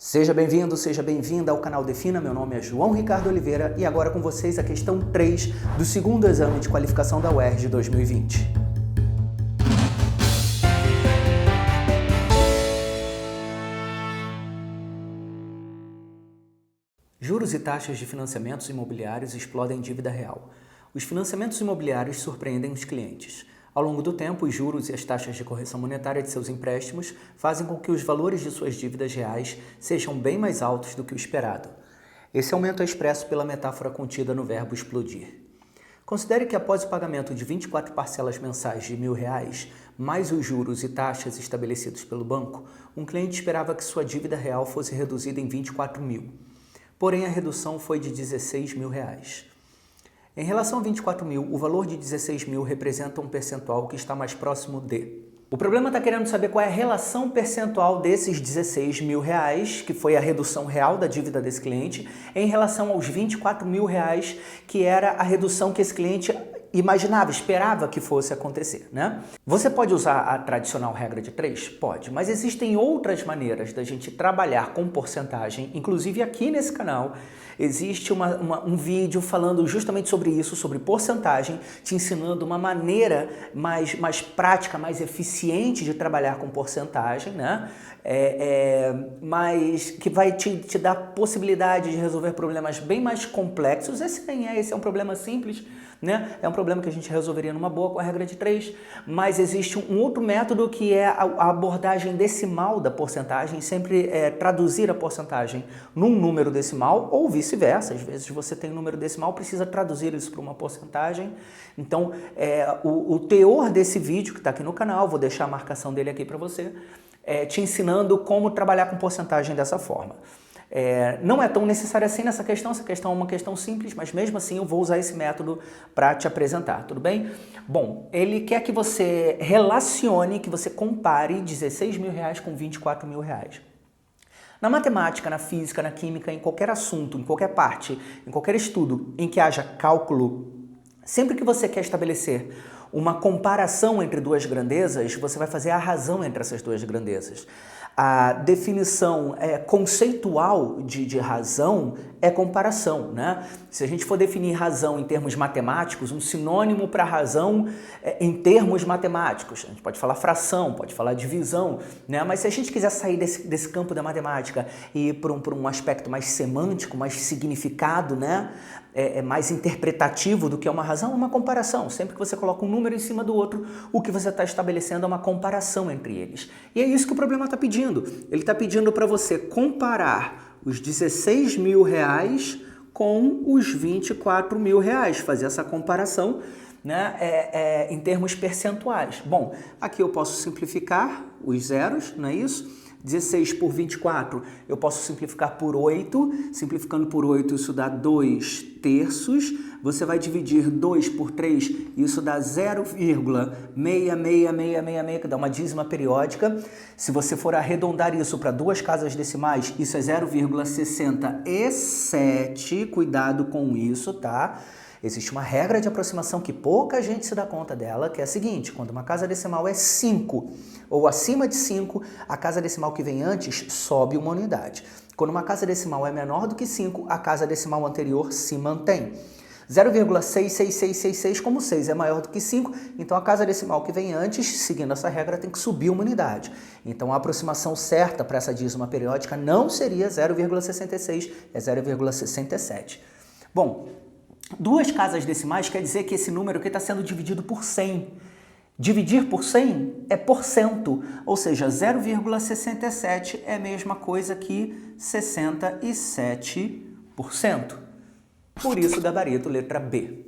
Seja bem-vindo, seja bem-vinda ao canal Defina. Meu nome é João Ricardo Oliveira e agora com vocês a questão 3 do segundo exame de qualificação da UERJ 2020. Juros e taxas de financiamentos imobiliários explodem dívida real. Os financiamentos imobiliários surpreendem os clientes. Ao longo do tempo, os juros e as taxas de correção monetária de seus empréstimos fazem com que os valores de suas dívidas reais sejam bem mais altos do que o esperado. Esse aumento é expresso pela metáfora contida no verbo explodir. Considere que após o pagamento de 24 parcelas mensais de R$1.000, mais os juros e taxas estabelecidos pelo banco, um cliente esperava que sua dívida real fosse reduzida em 24.000. Porém, a redução foi de R$16.000. Em relação a 24.000, o valor de 16.000 representa um percentual que está mais próximo de. O problema está querendo saber qual é a relação percentual desses R$16.000, que foi a redução real da dívida desse cliente, em relação aos R$24.000, que era a redução que esse cliente imaginava, esperava que fosse acontecer, né? Você pode usar a tradicional regra de 3? Pode, mas existem outras maneiras da gente trabalhar com porcentagem, inclusive aqui nesse canal existe um vídeo falando justamente sobre isso, sobre porcentagem, te ensinando uma maneira mais prática, mais eficiente de trabalhar com porcentagem, né? Mas que vai te dar possibilidade de resolver problemas bem mais complexos. Esse é um problema simples, né? É um problema que a gente resolveria numa boa com a regra de 3, mas existe um outro método que é a abordagem decimal da porcentagem, sempre traduzir a porcentagem num número decimal ou vice-versa. Às vezes você tem um número decimal, precisa traduzir isso para uma porcentagem. Então, o teor desse vídeo que está aqui no canal, vou deixar a marcação dele aqui para você, te ensinando como trabalhar com porcentagem dessa forma. Não é tão necessário assim nessa questão, essa questão é uma questão simples, mas mesmo assim eu vou usar esse método para te apresentar, tudo bem? Bom, ele quer que você relacione, que você compare R$16.000 com R$24.000. Na matemática, na física, na química, em qualquer assunto, em qualquer parte, em qualquer estudo em que haja cálculo, sempre que você quer estabelecer uma comparação entre duas grandezas, você vai fazer a razão entre essas duas grandezas. A definição conceitual de razão é comparação, né? Se a gente for definir razão em termos matemáticos, um sinônimo para razão em termos matemáticos, a gente pode falar fração, pode falar divisão, né? Mas se a gente quiser sair desse campo da matemática e ir para um aspecto mais semântico, mais significado, né? Mais interpretativo do que uma razão, uma comparação. Sempre que você coloca um número em cima do outro, o que você está estabelecendo é uma comparação entre eles. E é isso que o problema está pedindo. Ele está pedindo para você comparar os R$16.000 com os R$24.000, fazer essa comparação, né, em termos percentuais. Bom, aqui eu posso simplificar os zeros, não é isso? 16 por 24, eu posso simplificar por 8. Simplificando por 8, isso dá 2/3. Você vai dividir 2 por 3, isso dá 0,66666, que dá uma dízima periódica. Se você for arredondar isso para duas casas decimais, isso é 0,67. Cuidado com isso, tá? Existe uma regra de aproximação que pouca gente se dá conta dela, que é a seguinte: quando uma casa decimal é 5 ou acima de 5, a casa decimal que vem antes sobe uma unidade. Quando uma casa decimal é menor do que 5, a casa decimal anterior se mantém. 0,66666, como 6 é maior do que 5, então a casa decimal que vem antes, seguindo essa regra, tem que subir uma unidade. Então a aproximação certa para essa dízima periódica não seria 0,66, é 0,67. Bom, duas casas decimais quer dizer que esse número aqui está sendo dividido por 100. Dividir por 100 é porcento, ou seja, 0,67 é a mesma coisa que 67%. Por isso, gabarito letra B.